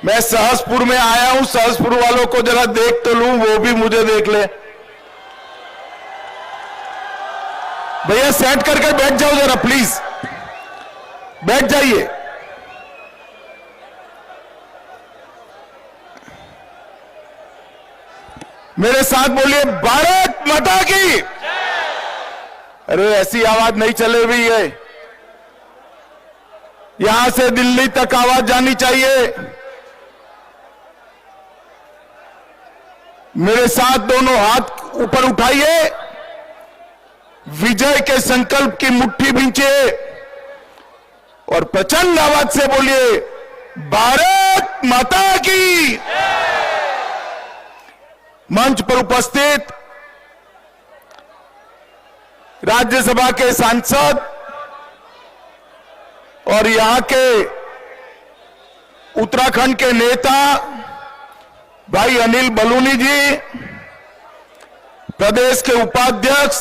मैं सहसपुर में आया हूं, सहसपुर वालों को जरा देख तो लूं, वो भी मुझे देख ले। भैया सेट करके बैठ जाओ जरा प्लीज, बैठ जाइए। मेरे साथ बोलिए भारत माता की। अरे ऐसी आवाज नहीं चले हुई है, यहां से दिल्ली तक आवाज जानी चाहिए। मेरे साथ दोनों हाथ ऊपर उठाइए, विजय के संकल्प की मुट्ठी भींचिए और प्रचंड आवाज से बोलिए भारत माता की। मंच पर उपस्थित राज्यसभा के सांसद और यहां के उत्तराखंड के नेता भाई अनिल बलूनी जी, प्रदेश के उपाध्यक्ष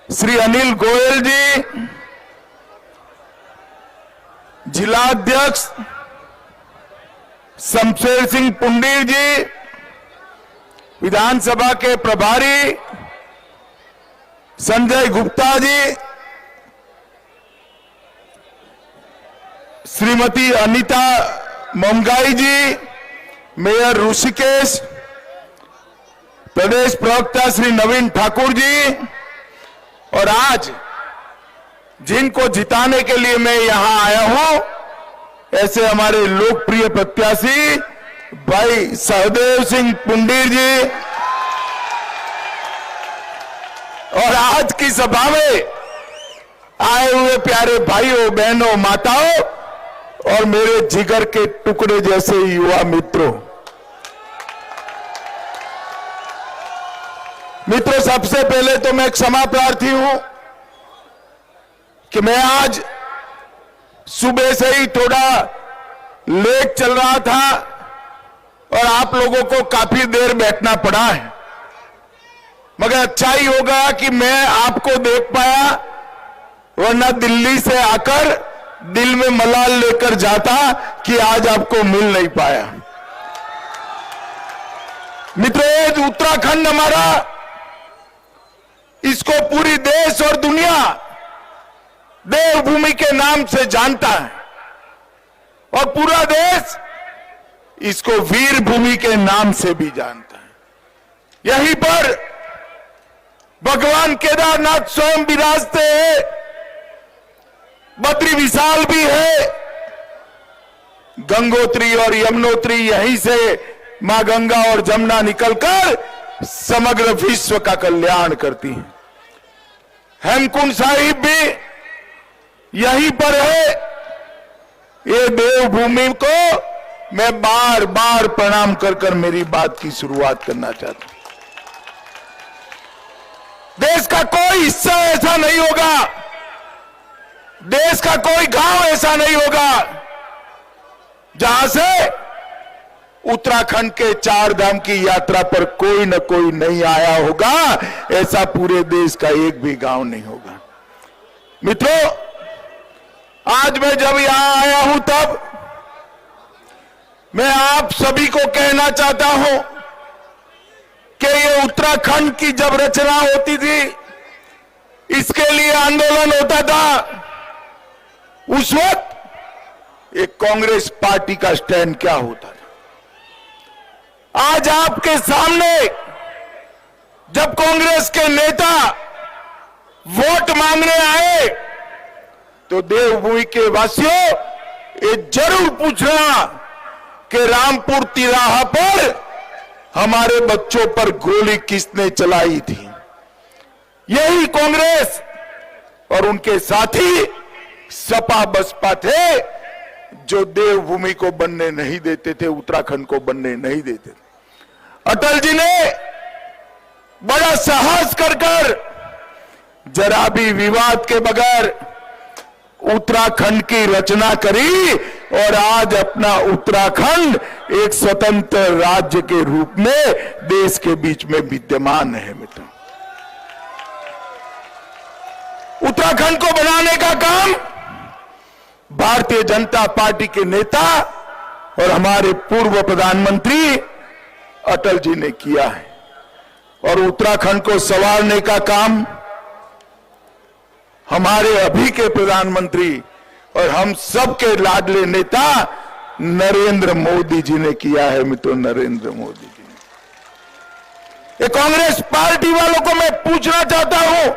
श्री अनिल गोयल जी, जिलाध्यक्ष शमशेर सिंह पुंडीर जी, विधानसभा के प्रभारी संजय गुप्ता जी, श्रीमती अनीता मोमगाई जी, मेयर ऋषिकेश, प्रदेश प्रवक्ता श्री नवीन ठाकुर जी, और आज जिनको जिताने के लिए मैं यहां आया हूं, ऐसे हमारे लोकप्रिय प्रत्याशी भाई सहदेव सिंह पुंडीर जी। और आज की सभा में आए हुए प्यारे भाइयों बहनों माताओं और मेरे जिगर के टुकड़े जैसे युवा मित्रों, सबसे पहले तो मैं क्षमा प्रार्थी हूं कि मैं आज सुबह से ही थोड़ा लेट चल रहा था और आप लोगों को काफी देर बैठना पड़ा है, मगर अच्छा ही होगा कि मैं आपको देख पाया, वरना दिल्ली से आकर दिल में मलाल लेकर जाता कि आज आपको मिल नहीं पाया। मित्रों, उत्तराखंड हमारा, इसको पूरी देश और दुनिया देवभूमि के नाम से जानता है और पूरा देश इसको वीर भूमि के नाम से भी जानता है। यहीं पर भगवान केदारनाथ स्वयं विराजते हैं, बद्री विशाल भी है, गंगोत्री और यमुनोत्री यहीं से मां गंगा और जमुना निकलकर समग्र विश्व का कल्याण करती हैं। हेमकुंड साहिब भी यहीं पर है। ये देवभूमि को मैं बार बार प्रणाम कर कर मेरी बात की शुरुआत करना चाहता हूं। देश का कोई हिस्सा ऐसा नहीं होगा, देश का कोई गांव ऐसा नहीं होगा जहां से उत्तराखंड के चार धाम की यात्रा पर कोई न कोई नहीं आया होगा। ऐसा पूरे देश का एक भी गांव नहीं होगा। मित्रों, आज मैं जब यहां आया हूं तब मैं आप सभी को कहना चाहता हूं कि ये उत्तराखंड की जब रचना होती थी, इसके लिए आंदोलन होता था, उस वक्त एक कांग्रेस पार्टी का स्टैंड क्या होता था। आज आपके सामने जब कांग्रेस के नेता वोट मांगने आए तो देवभूमि के वासियों ये जरूर पूछना कि रामपुर तिराहा पर हमारे बच्चों पर गोली किसने चलाई थी। यही कांग्रेस और उनके साथी सपा बसपा थे जो देवभूमि को बनने नहीं देते थे, उत्तराखंड को बनने नहीं देते थे। अटल जी ने बड़ा साहस कर जरा भी विवाद के बगैर उत्तराखंड की रचना करी और आज अपना उत्तराखंड एक स्वतंत्र राज्य के रूप में देश के बीच में विद्यमान है। मित्रों, उत्तराखंड को बनाने का काम भारतीय जनता पार्टी के नेता और हमारे पूर्व प्रधानमंत्री अटल जी ने किया है, और उत्तराखंड को संवारने का काम हमारे अभी के प्रधानमंत्री और हम सबके लाडले नेता नरेंद्र मोदी जी ने किया है। मित्रों, नरेंद्र मोदी जी ने। ये कांग्रेस पार्टी वालों को मैं पूछना चाहता हूं,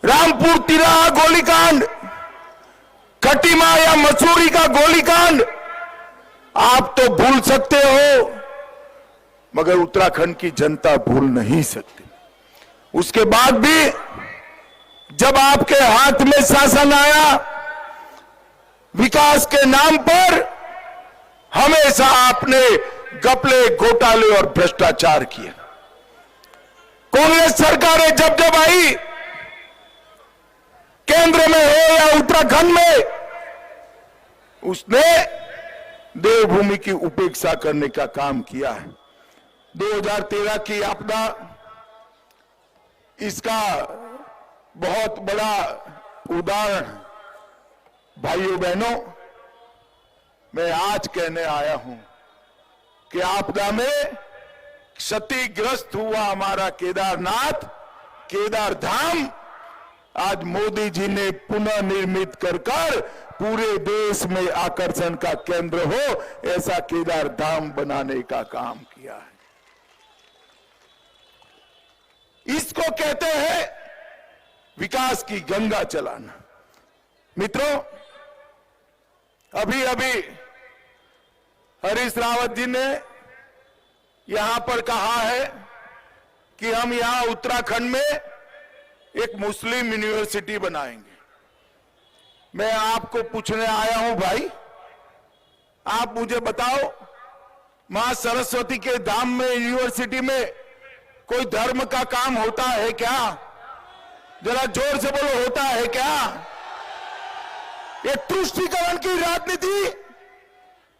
रामपुर तिराहा गोलीकांड, खटीमा या मसूरी का गोलीकांड आप तो भूल सकते हो, मगर उत्तराखंड की जनता भूल नहीं सकती। उसके बाद भी जब आपके हाथ में शासन आया, विकास के नाम पर हमेशा आपने घपले, घोटाले और भ्रष्टाचार किया। कांग्रेस सरकारें जब जब आई, केंद्र में हो या उत्तराखंड में, उसने देवभूमि की उपेक्षा करने का काम किया है। 2013 की आपदा इसका बहुत बड़ा उदाहरण। भाइयों बहनों, मैं आज कहने आया हूं कि आपदा में क्षतिग्रस्त हुआ हमारा केदारनाथ, केदारधाम आज मोदी जी ने पुनः निर्मित कर पूरे देश में आकर्षण का केंद्र हो, ऐसा केदारधाम बनाने का काम किया है। इसको कहते हैं विकास की गंगा चलाना। मित्रों, अभी अभी हरीश रावत जी ने यहां पर कहा है कि हम यहां उत्तराखंड में एक मुस्लिम यूनिवर्सिटी बनाएंगे। मैं आपको पूछने आया हूं, भाई आप मुझे बताओ, मां सरस्वती के धाम में यूनिवर्सिटी में कोई धर्म का काम होता है क्या? जरा जोर से बोलो, होता है क्या? ये तुष्टीकरण की राजनीति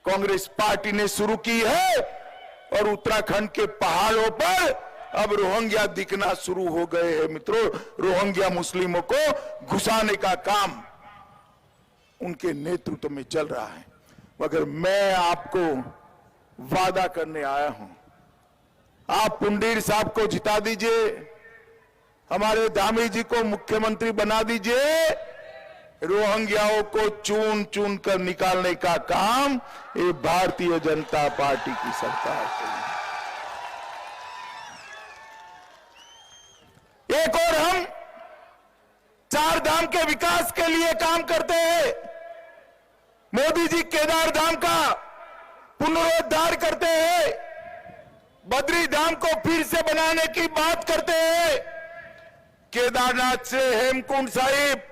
कांग्रेस पार्टी ने शुरू की है, और उत्तराखंड के पहाड़ों पर अब रोहिंग्या दिखना शुरू हो गए हैं। मित्रों, रोहिंग्या मुस्लिमों को घुसाने का काम उनके नेतृत्व में चल रहा है। मगर मैं आपको वादा करने आया हूं, आप पुंडीर साहब को जिता दीजिए, हमारे धामी जी को मुख्यमंत्री बना दीजिए, रोहिंग्याओं को चुन चुन कर निकालने का काम ये भारतीय जनता पार्टी की सरकार करेगी। एक और हम चार धाम के विकास के लिए काम करते हैं। मोदी जी केदार धाम का पुनरुद्धार करते हैं, बद्री धाम को फिर से बनाने की बात करते हैं, केदारनाथ से हेमकुंड साहिब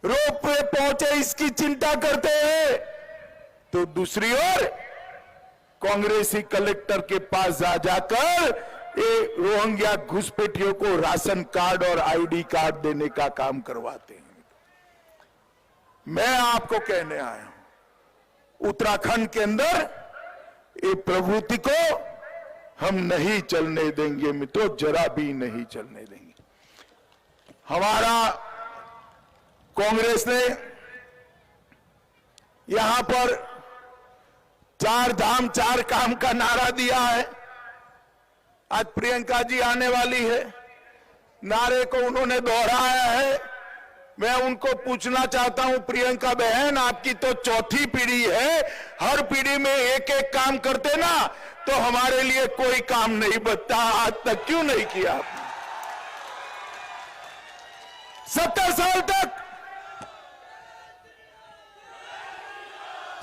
रोप वे पहुंचे इसकी चिंता करते हैं, तो दूसरी ओर कांग्रेसी कलेक्टर के पास जा जाकर ये रोहिंग्या घुसपैठियों को राशन कार्ड और आईडी कार्ड देने का काम करवाते हैं। मैं आपको कहने आया हूं, उत्तराखंड के अंदर ये प्रवृत्ति को हम नहीं चलने देंगे। मित्रों, जरा भी नहीं चलने देंगे। हमारा कांग्रेस ने यहां पर चार धाम चार काम का नारा दिया है। आज प्रियंका जी आने वाली है, नारे को उन्होंने दोहराया है। मैं उनको पूछना चाहता हूं, प्रियंका बहन, आपकी तो चौथी पीढ़ी है, हर पीढ़ी में एक एक काम करते ना तो हमारे लिए कोई काम नहीं बचता। आज तक क्यों नहीं किया आपने? 70 साल तक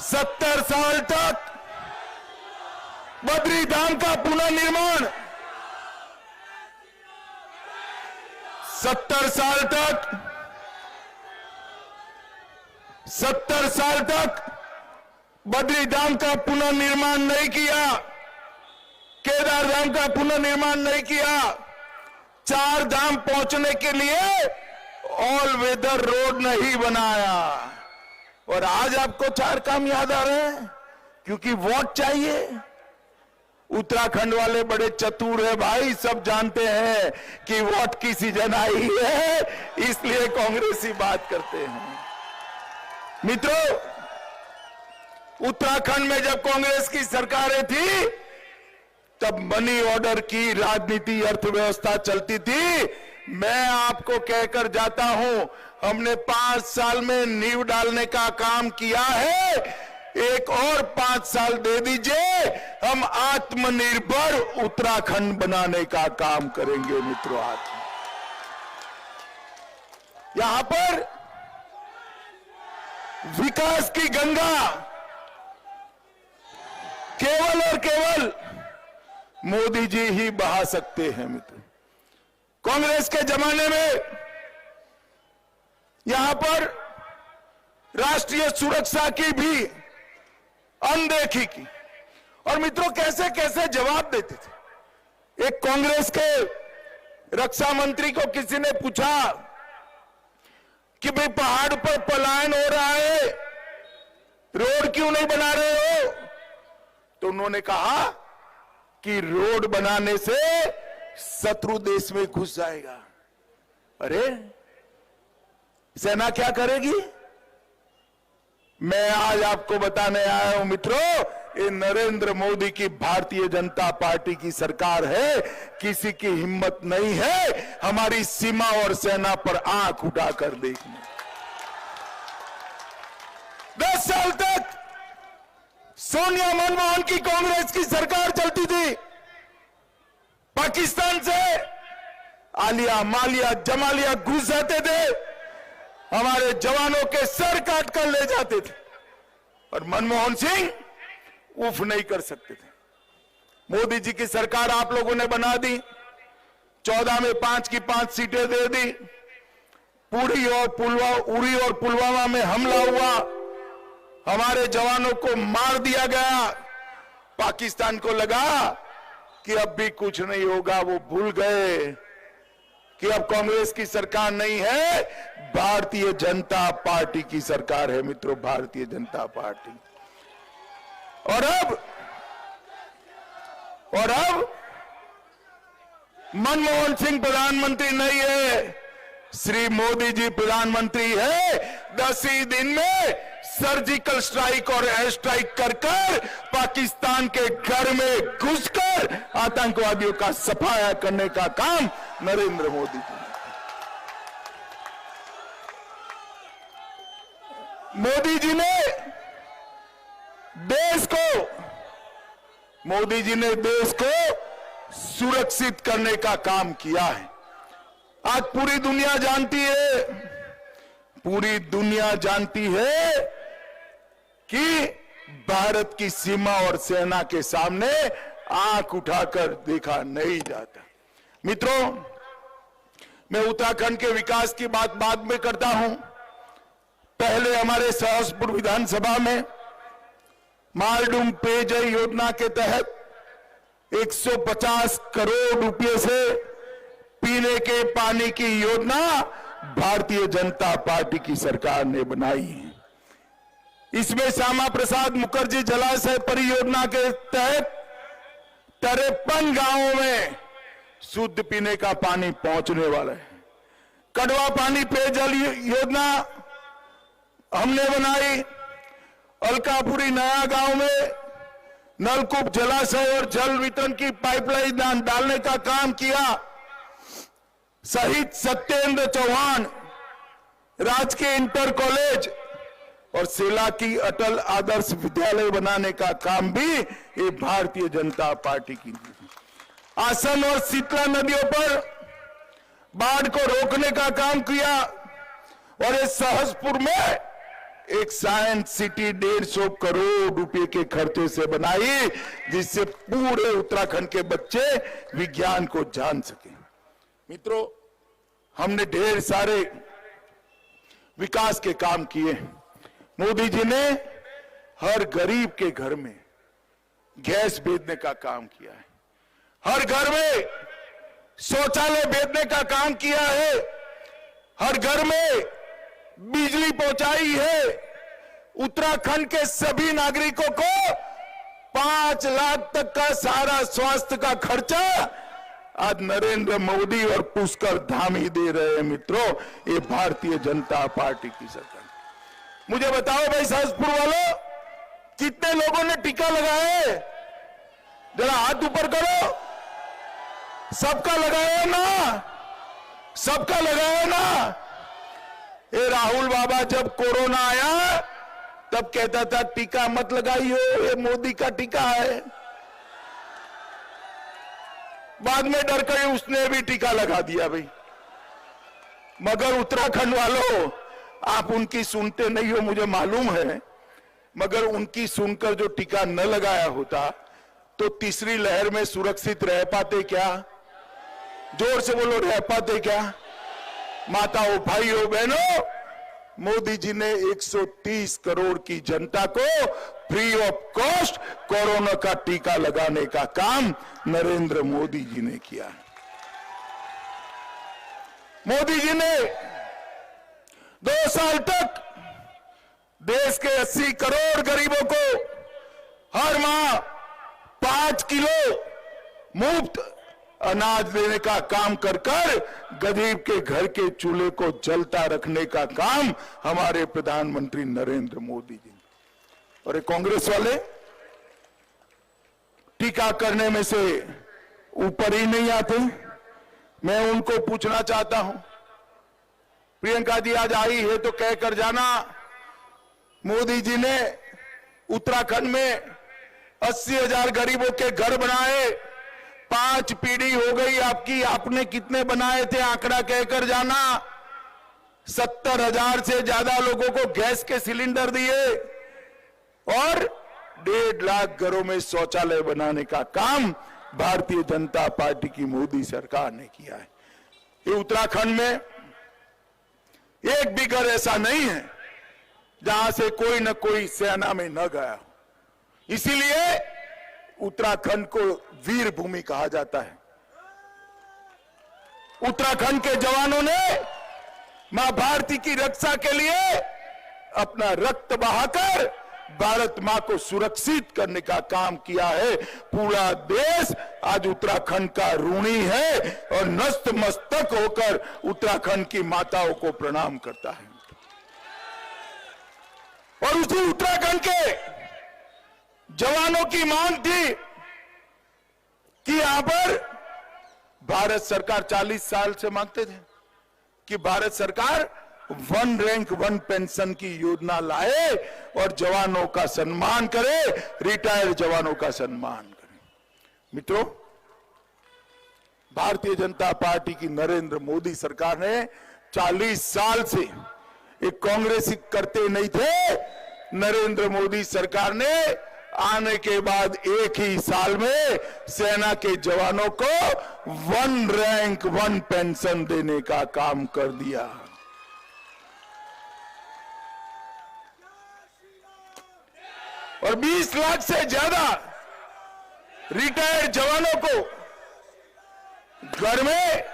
70 साल तक बद्री धाम का पुनर्निर्माण, 70 साल तक बद्री धाम का पुनर्निर्माण नहीं किया, केदार धाम का पुनर्निर्माण नहीं किया। चार धाम पहुंचने के लिए ऑल वेदर रोड नहीं बनाया। और आज आपको 4 काम याद आ रहे हैं क्योंकि वोट चाहिए। उत्तराखंड वाले बड़े चतुर है भाई, सब जानते हैं कि वोट की सीजन आई है, इसलिए कांग्रेसी बात करते हैं। मित्रों, उत्तराखंड में जब कांग्रेस की सरकारें थी तब मनी ऑर्डर की राजनीति, अर्थव्यवस्था चलती थी। मैं आपको कहकर जाता हूं, हमने 5 साल में नींव डालने का काम किया है, एक और 5 साल दे दीजिए, हम आत्मनिर्भर उत्तराखंड बनाने का काम करेंगे। मित्रों, यहां पर विकास की गंगा केवल और केवल मोदी जी ही बहा सकते हैं। मित्र, कांग्रेस के जमाने में यहां पर राष्ट्रीय सुरक्षा की भी अनदेखी की, और मित्रों कैसे कैसे जवाब देते थे। एक कांग्रेस के रक्षा मंत्री को किसी ने पूछा कि भाई पहाड़ पर पलायन हो रहा है, रोड क्यों नहीं बना रहे हो? तो उन्होंने कहा कि रोड बनाने से शत्रु देश में घुस जाएगा। अरे सेना क्या करेगी? मैं आज आपको बताने आया हूं मित्रों, ये नरेंद्र मोदी की भारतीय जनता पार्टी की सरकार है। किसी की हिम्मत नहीं है हमारी सीमा और सेना पर आंख उठाकर देखने। 10 साल तक सोनिया मनमोहन की कांग्रेस की सरकार चलती थी। पाकिस्तान से आलिया, मालिया, जमालिया घुस जाते थे, हमारे जवानों के सर काट कर ले जाते थे, और मनमोहन सिंह उफ नहीं कर सकते थे। मोदी जी की सरकार आप लोगों ने बना दी, 14 में 5 की 5 सीटें दे दी। उरी और पुलवामा में हमला हुआ, हमारे जवानों को मार दिया गया। पाकिस्तान को लगा कि अब भी कुछ नहीं होगा, वो भूल गए कि अब कांग्रेस की सरकार नहीं है, भारतीय जनता पार्टी की सरकार है। मित्रों, भारतीय जनता पार्टी। और अब मनमोहन सिंह प्रधानमंत्री नहीं है, श्री मोदी जी प्रधानमंत्री है। 10 ही दिन में सर्जिकल स्ट्राइक और एयर स्ट्राइक कर पाकिस्तान के घर में घुसकर आतंकवादियों का सफाया करने का काम नरेंद्र मोदी जी ने। मोदी जी ने देश को सुरक्षित करने का काम किया है। आज पूरी दुनिया जानती है कि भारत की सीमा और सेना के सामने आंख उठाकर देखा नहीं जाता। मित्रों, मैं उत्तराखंड के विकास की बात बाद में करता हूं। पहले हमारे सहसपुर विधानसभा में मालडूम पेयजल योजना के तहत 150 करोड़ रुपए से पीने के पानी की योजना भारतीय जनता पार्टी की सरकार ने बनाई है। इसमें श्यामा प्रसाद मुखर्जी जलाशय परियोजना के तहत 53 गांवों में शुद्ध पीने का पानी पहुंचने वाला है। कड़वा पानी पेयजल योजना हमने बनाई। अलकापुरी नया गांव में नलकूप, जलाशय और जल वितरण की पाइपलाइन डालने का काम किया। शहीद सत्येंद्र चौहान राजकीय इंटर कॉलेज और सेला की अटल आदर्श विद्यालय बनाने का काम भी ये भारतीय जनता पार्टी की। आसन और शीतला नदियों पर बाढ़ को रोकने का काम किया, और इस सहसपुर में एक साइंस सिटी 150 करोड़ रुपए के खर्चे से बनाई, जिससे पूरे उत्तराखंड के बच्चे विज्ञान को जान सके। मित्रों, हमने ढेर सारे विकास के काम किए। मोदी जी ने हर गरीब के घर में गैस भेजने का काम किया है, हर घर में शौचालय भेजने का काम किया है, हर घर में बिजली पहुंचाई है, उत्तराखंड के सभी नागरिकों को 5 लाख तक का सारा स्वास्थ्य का खर्चा आज नरेंद्र मोदी और पुष्कर धामी दे रहे हैं। मित्रों, ये भारतीय जनता पार्टी की सरकार। मुझे बताओ भाई सहसपुर वालों, कितने लोगों ने टीका लगाया है? जरा हाथ ऊपर करो। सबका लगाया ना? सबका लगाया ना? ये राहुल बाबा जब कोरोना आया तब कहता था टीका मत लगाइयो, ये मोदी का टीका है। बाद में डर कर उसने भी टीका लगा दिया भाई। मगर उत्तराखंड वालों, आप उनकी सुनते नहीं हो मुझे मालूम है, मगर उनकी सुनकर जो टीका न लगाया होता तो तीसरी लहर में सुरक्षित रह पाते क्या? जोर से बोलो, रह पाते क्या? माताओं, भाइयों, बहनों, मोदी जी ने 130 करोड़ की जनता को फ्री ऑफ कॉस्ट कोरोना का टीका लगाने का काम नरेंद्र मोदी जी ने किया। मोदी जी ने 2 साल तक देश के 80 करोड़ गरीबों को हर माह 5 किलो मुफ्त अनाज देने का काम कर गरीब के घर के चूल्हे को जलता रखने का काम हमारे प्रधानमंत्री नरेंद्र मोदी जी। और कांग्रेस वाले टीका करने में से ऊपर ही नहीं आते। मैं उनको पूछना चाहता हूं, प्रियंका जी आज आई है तो कह कर जाना, मोदी जी ने उत्तराखंड में 80,000 गरीबों के घर बनाए, 5 पीढ़ी हो गई आपकी, आपने कितने बनाए थे आंकड़ा कहकर जाना। 70,000 से ज्यादा लोगों को गैस के सिलेंडर दिए और 1.5 लाख घरों में शौचालय बनाने का काम भारतीय जनता पार्टी की मोदी सरकार ने किया है। ये उत्तराखंड में एक भी घर ऐसा नहीं है जहां से कोई न कोई सेना में न गया हो। इसीलिए उत्तराखंड को वीर भूमि कहा जाता है। उत्तराखंड के जवानों ने मां भारती की रक्षा के लिए अपना रक्त बहाकर भारत मां को सुरक्षित करने का काम किया है। पूरा देश आज उत्तराखंड का ऋणी है और नतमस्तक होकर उत्तराखंड की माताओं को प्रणाम करता है। और उसी उत्तराखंड के जवानों की मांग थी कि यहां पर भारत सरकार 40 साल से मांगते थे कि भारत सरकार 1 रैंक 1 पेंशन की योजना लाए और जवानों का सम्मान करे, रिटायर्ड जवानों का सम्मान करे। मित्रों, भारतीय जनता पार्टी की नरेंद्र मोदी सरकार ने 40 साल से एक कांग्रेसी करते नहीं थे। नरेंद्र मोदी सरकार ने आने के बाद एक ही साल में सेना के जवानों को 1 रैंक 1 पेंशन देने का काम कर दिया। और 20 लाख से ज्यादा रिटायर्ड जवानों को घर में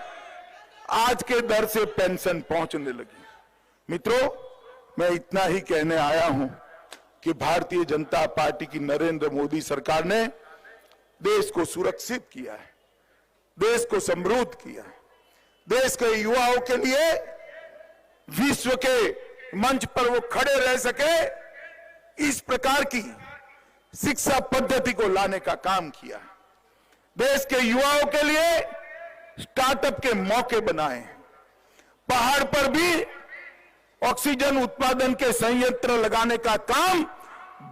आज के दर से पेंशन पहुंचने लगी। मित्रों, मैं इतना ही कहने आया हूं कि भारतीय जनता पार्टी की नरेंद्र मोदी सरकार ने देश को सुरक्षित किया है, देश को समृद्ध किया है, देश के युवाओं के लिए विश्व के मंच पर वो खड़े रह सके, इस प्रकार की शिक्षा पद्धति को लाने का काम किया है। देश के युवाओं के लिए स्टार्टअप के मौके बनाए, पहाड़ पर भी ऑक्सीजन उत्पादन के संयंत्र लगाने का काम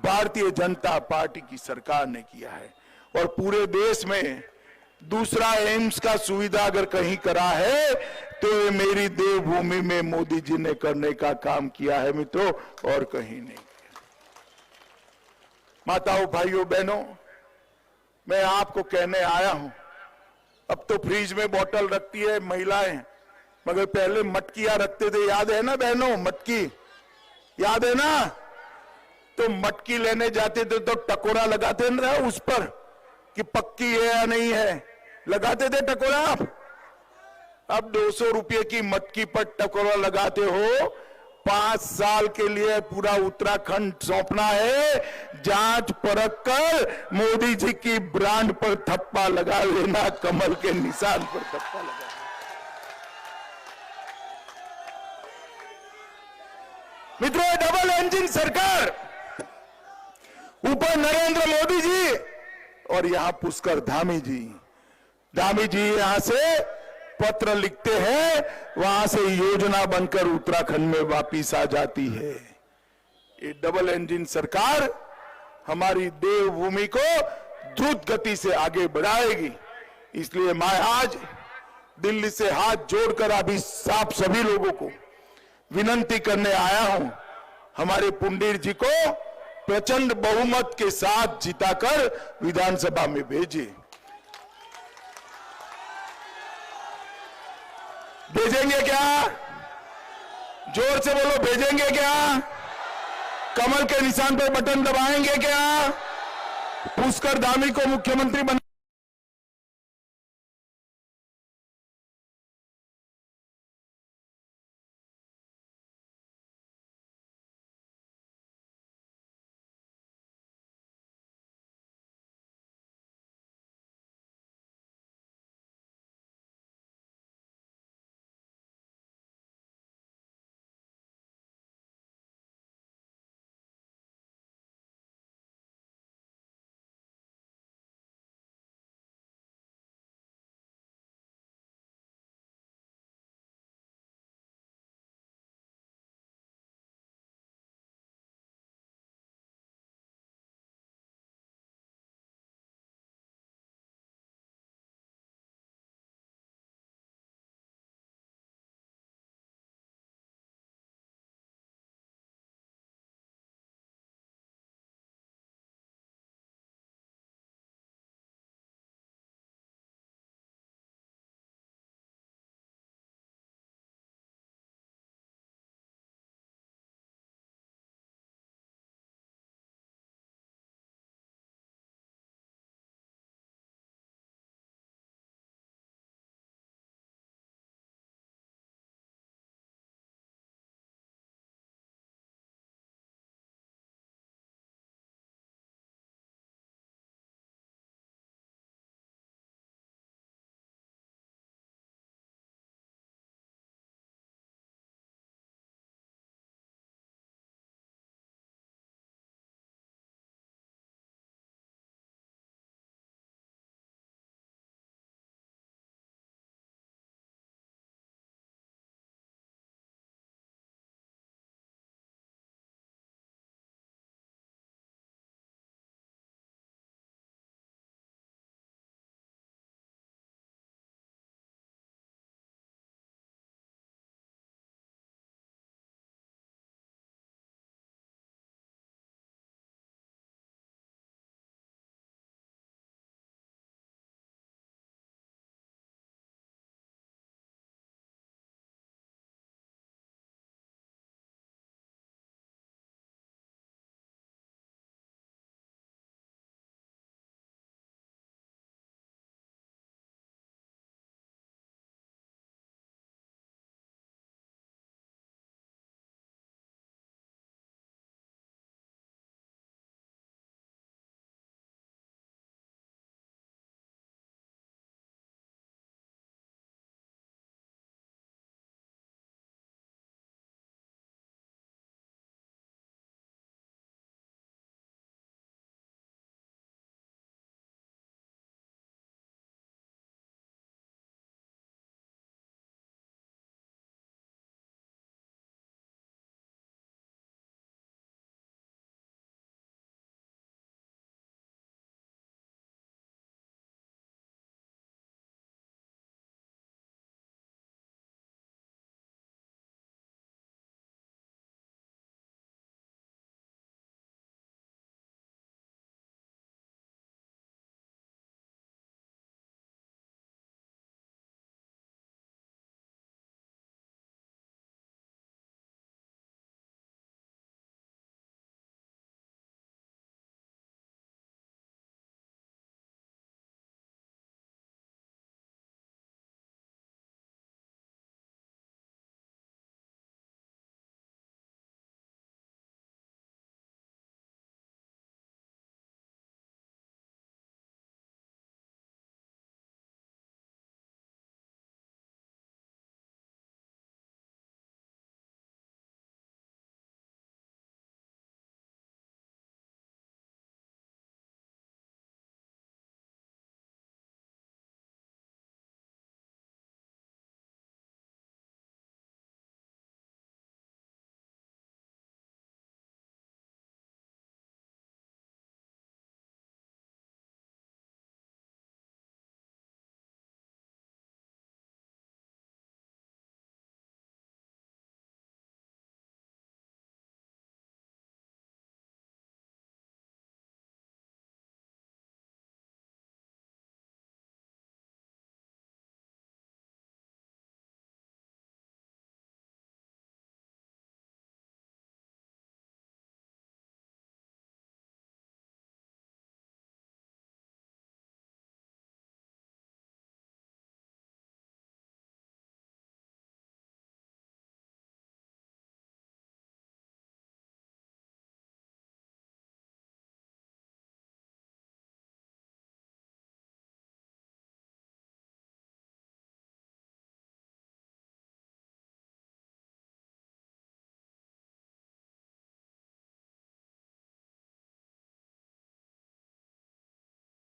भारतीय जनता पार्टी की सरकार ने किया है। और पूरे देश में दूसरा एम्स का सुविधा अगर कहीं करा है तो ये मेरी देवभूमि में मोदी जी ने करने का काम किया है मित्रों, और कहीं नहीं। माताओं, भाइयों, बहनों, मैं आपको कहने आया हूं, अब तो फ्रिज में बोतल रखती है महिलाएं, मगर पहले मटकियां रखते थे, याद है ना बहनों? मटकी याद है ना? तो मटकी लेने जाते थे तो टकोरा लगाते ना उस पर कि पक्की है या नहीं है, लगाते थे टकोरा आप। अब 200 रुपये की मटकी पर टकोरा लगाते हो, 5 साल के लिए पूरा उत्तराखंड सौंपना है। जांच परख कर मोदी जी की ब्रांड पर थप्पा लगा लेना, कमल के निशान पर थप्पा लगा। मित्रों, डबल इंजन सरकार, ऊपर नरेंद्र मोदी जी और यहां पुष्कर धामी जी। धामी जी यहां से पत्र लिखते हैं, वहां से योजना बनकर उत्तराखंड में वापिस आ जाती है। ये डबल इंजन सरकार हमारी देवभूमि को द्रुत गति से आगे बढ़ाएगी। इसलिए मैं आज दिल्ली से हाथ जोड़कर अभी आप सभी लोगों को विनंती करने आया हूं, हमारे पुंडीर जी को प्रचंड बहुमत के साथ जिताकर विधानसभा में भेजिए। भेजेंगे क्या? जोर से बोलो, भेजेंगे क्या? कमल के निशान पर बटन दबाएंगे क्या? पुष्कर धामी को मुख्यमंत्री बना